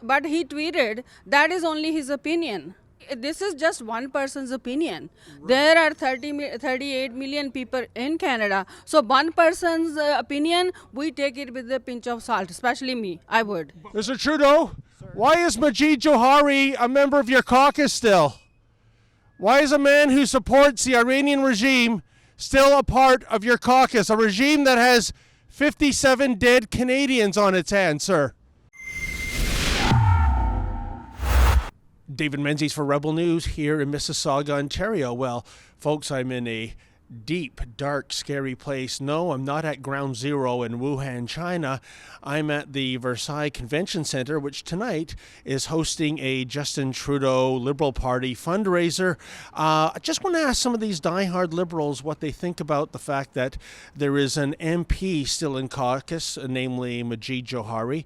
But he tweeted that is only his opinion. This is just one person's opinion. There are 38 million people in Canada. So one person's opinion, we take it with a pinch of salt, especially me. I would. Mr. Trudeau, why is Majid Jowhari a member of your caucus still? Why is a man who supports the Iranian regime still a part of your caucus? A regime that has 57 dead Canadians on its hands, sir. David Menzies for Rebel News here in Mississauga, Ontario. Well, folks, I'm in a deep, dark, scary place. No, I'm not at Ground Zero in Wuhan, China. I'm at the Versailles Convention Center, which tonight is hosting a Justin Trudeau Liberal Party fundraiser. I just want to ask some of these diehard Liberals what they think about the fact that there is an MP still in caucus, namely Majid Jowhari,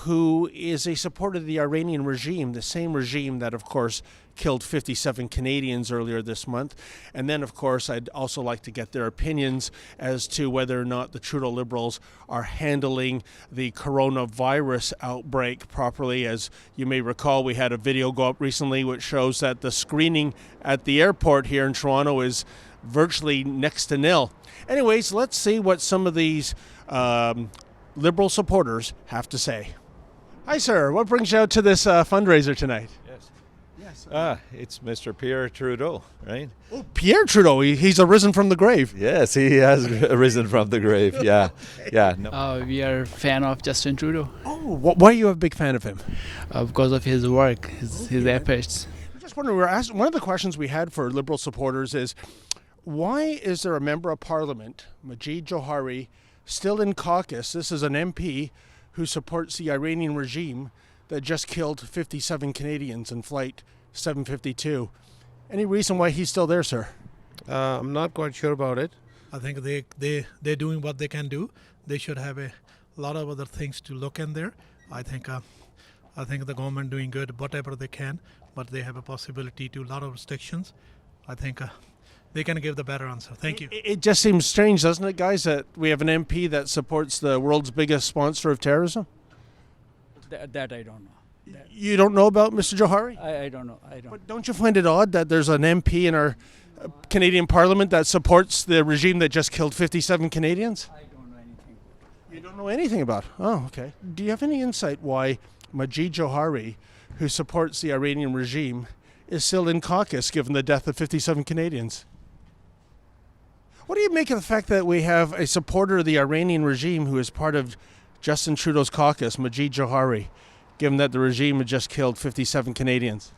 who is a supporter of the Iranian regime, the same regime that, of course, killed 57 Canadians earlier this month. And then, of course, I'd also like to get their opinions as to whether or not the Trudeau Liberals are handling the coronavirus outbreak properly. As you may recall, we had a video go up recently which shows that the screening at the airport here in Toronto is virtually next to nil. Anyways, let's see what some of these Liberal supporters have to say. Hi, sir. What brings you out to this fundraiser tonight? It's Mr. Pierre Trudeau, right? Oh, Pierre Trudeau, he's arisen from the grave. Yes, he has arisen from the grave. Yeah, yeah. No. We are a fan of Justin Trudeau Oh, why are you a big fan of him? because of his work, his efforts. I just wondering, one of the questions we had for Liberal supporters is, why is there a member of Parliament, Majid Jowhari, still in caucus? This is an MP who supports the Iranian regime that just killed 57 Canadians in Flight 752. Any reason why he's still there, sir? I'm not quite sure about it. I think they're doing what they can do. They should have a lot of other things to look in there. I think the government doing good whatever they can, but they have a possibility to a lot of restrictions. I think they can give the better answer. Thank you. It just seems strange, doesn't it, guys, that we have an MP that supports the world's biggest sponsor of terrorism? That I don't know. You don't know about Mr. Jowhari? I don't know. I don't. But don't you find it odd that there's an MP in our Canadian Parliament that supports the regime that just killed 57 Canadians? I don't know anything. You don't know anything about it? Oh, okay. Do you have any insight why Majid Jowhari, who supports the Iranian regime, is still in caucus given the death of 57 Canadians? What do you make of the fact that we have a supporter of the Iranian regime who is part of Justin Trudeau's caucus, Majid Jowhari, given that the regime had just killed 57 Canadians?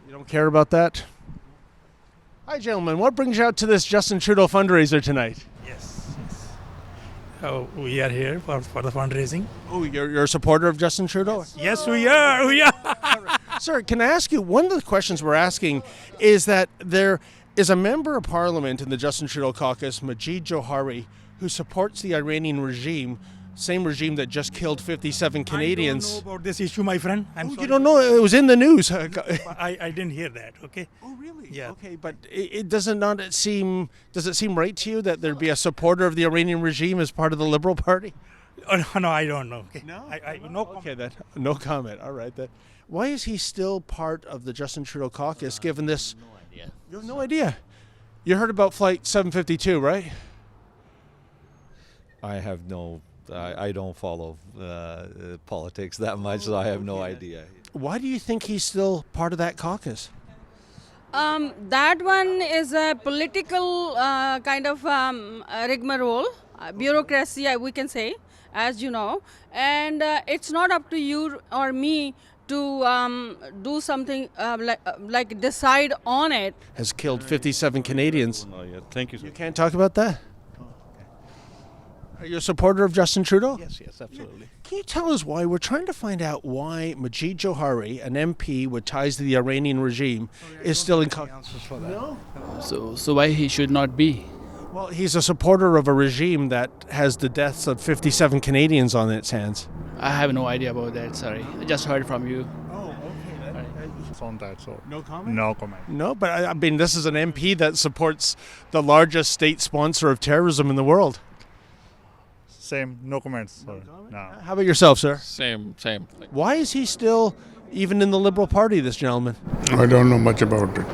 You don't care about that? Hi, gentlemen. What brings you out to this Justin Trudeau fundraiser tonight? Yes. We are here for the fundraising. Oh, you're a supporter of Justin Trudeau? Yes, we are. We are. Sir, can I ask you, one of the questions we're asking is that there is a member of Parliament in the Justin Trudeau caucus, Majid Jowhari, who supports the Iranian regime, same regime that just killed 57 Canadians. I don't know about this issue, my friend. I'm sorry. You don't know? It was in the news. I didn't hear that. Okay. Oh, really? Yeah. Okay, but does it seem right to you that there'd be a supporter of the Iranian regime as part of the Liberal Party? No, I don't know. Okay. No? No comment. Okay, then. No comment. All right, then. Why is he still part of the Justin Trudeau caucus, given this? No idea. You have no idea. You heard about Flight 752, right? I have no. I don't follow politics that much, so I have no idea. Why do you think he's still part of that caucus? That one is a political kind of rigmarole, bureaucracy, we can say, as you know. And it's not up to you or me to do something like decide on it. Has killed 57 Canadians. No, yeah. Thank you, sir. You can't talk about that? Are you a supporter of Justin Trudeau? Yes, absolutely. Can you tell us why? We're trying to find out why Majid Jowhari, an MP with ties to the Iranian regime, is still in caucus. No? So why he should not be? Well, he's a supporter of a regime that has the deaths of 57 Canadians on its hands. I have no idea about that. Sorry, I just heard from you. Oh, okay. On that, so No comment? no comment. No, but I mean, this is an MP that supports the largest state sponsor of terrorism in the world. Same, no comments. Sorry. No. How about yourself, sir? Same. Why is he still even in the Liberal Party, this gentleman? I don't know much about it.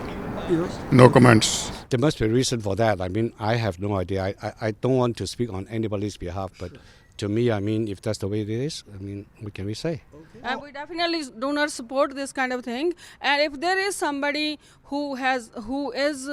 No comments. There must be a reason for that. I mean, I have no idea. I don't want to speak on anybody's behalf, but to me, I mean, if that's the way it is, I mean, what can we say? We definitely do not support this kind of thing. And if there is somebody who is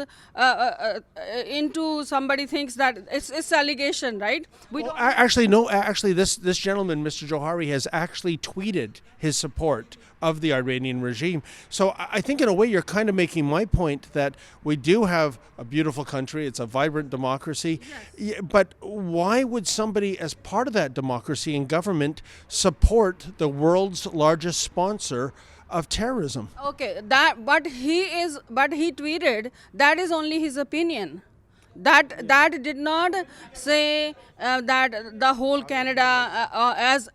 into, somebody thinks that it's allegation, right? We don't. Actually, no. Actually, this gentleman, Mr. Jowhari, has actually tweeted his support of the Iranian regime. So I think in a way you're kind of making my point that we do have a beautiful country. It's a vibrant democracy. Yes. But why would somebody, as part of that democracy and government, support the world's largest sponsor of terrorism? Okay, but he tweeted that is only his opinion. That did not say that the whole Canada,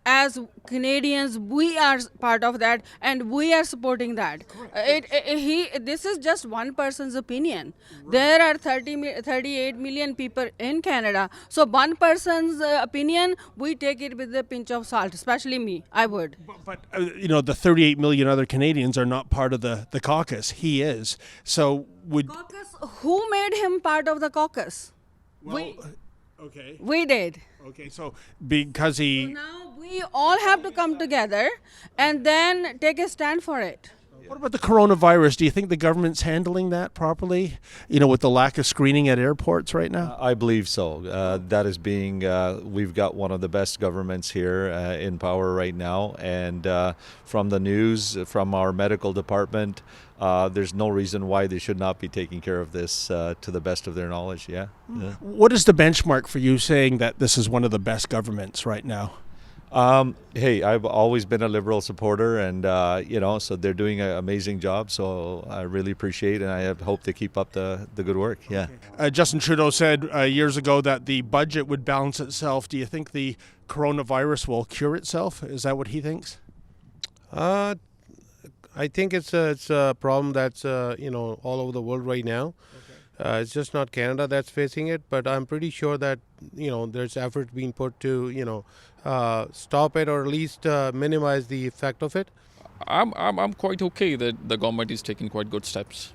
as Canadians, we are part of that and we are supporting that. This is just one person's opinion. There are 38 million people in Canada. So one person's opinion, we take it with a pinch of salt, especially me. I would. But the 38 million other Canadians are not part of the caucus. He is. So Caucus? Who made him part of the caucus? Well, okay. We did. Okay, so because he... So now we all have to come together and then take a stand for it. What about the coronavirus? Do you think the government's handling that properly? With the lack of screening at airports right now? I believe so. That is being, we've got one of the best governments here in power right now. And from the news, from our medical department, there's no reason why they should not be taking care of this to the best of their knowledge. Yeah. What is the benchmark for you saying that this is one of the best governments right now? Hey, I've always been a Liberal supporter, and so they're doing an amazing job. So I really appreciate, and I hope they keep up the good work. Yeah. Justin Trudeau said years ago that the budget would balance itself. Do you think the coronavirus will cure itself? Is that what he thinks? I think it's a problem that's all over the world right now. Okay. It's just not Canada that's facing it, but I'm pretty sure that there's effort being put to stop it or at least minimize the effect of it. I'm quite okay that the government is taking quite good steps.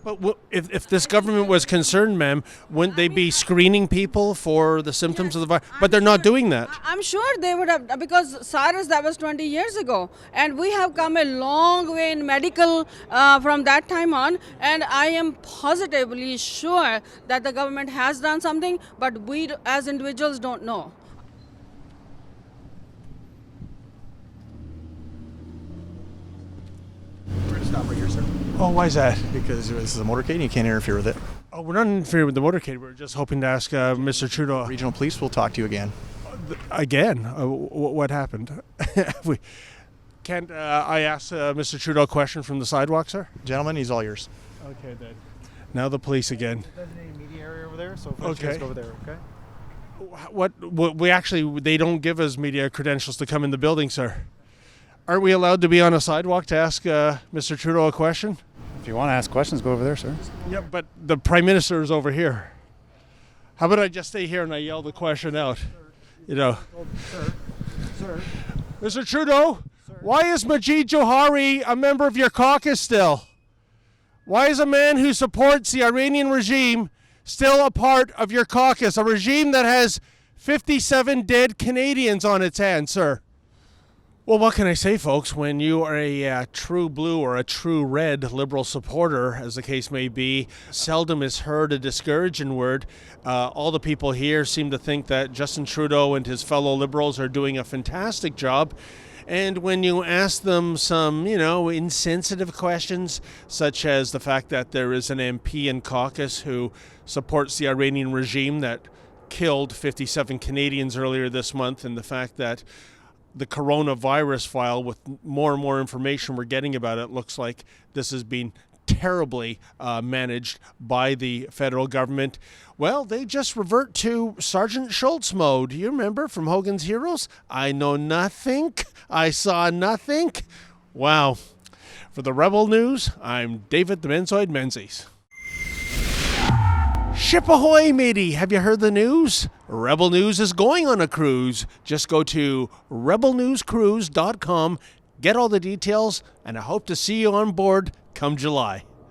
But if this government was concerned, ma'am, wouldn't they be screening people for the symptoms of the virus? But they're not doing that. I'm sure they would have, because SARS, that was 20 years ago. And we have come a long way in medical from that time on. And I am positively sure that the government has done something, but we as individuals don't know. We're going to stop right here, sir. Oh, why is that? Because this is a motorcade and you can't interfere with it. Oh, we're not interfering with the motorcade. We're just hoping to ask Mr. Trudeau. Regional police will talk to you again. Again? What happened? Can't I ask Mr. Trudeau a question from the sidewalk, sir? Gentlemen, he's all yours. Okay, then. Now the police again. Designated media area over there, so okay. Go over there, okay? What we actually, they don't give us media credentials to come in the building, sir. Aren't we allowed to be on a sidewalk to ask Mr. Trudeau a question? If you want to ask questions, go over there, sir. Yeah, but the Prime Minister is over here. How about I just stay here and I yell the question out? Sir. Mr. Trudeau, sir. Why is Majid Jowhari a member of your caucus still? Why is a man who supports the Iranian regime still a part of your caucus? A regime that has 57 dead Canadians on its hands, sir. Well, what can I say, folks? When you are a true blue or a true red Liberal supporter, as the case may be, seldom is heard a discouraging word. All the people here seem to think that Justin Trudeau and his fellow Liberals are doing a fantastic job. And when you ask them some, insensitive questions, such as the fact that there is an MP in caucus who supports the Iranian regime that killed 57 Canadians earlier this month, and the fact that the coronavirus file, with more and more information we're getting about it, looks like this has been terribly managed by the federal government. Well, they just revert to Sergeant Schultz mode. You remember from Hogan's Heroes? I know nothing. I saw nothing. Wow. For the Rebel News, I'm David the Menzoid Menzies. Ship ahoy, matey! Have you heard the news? Rebel News is going on a cruise. Just go to rebelnewscruise.com, get all the details, and I hope to see you on board come July.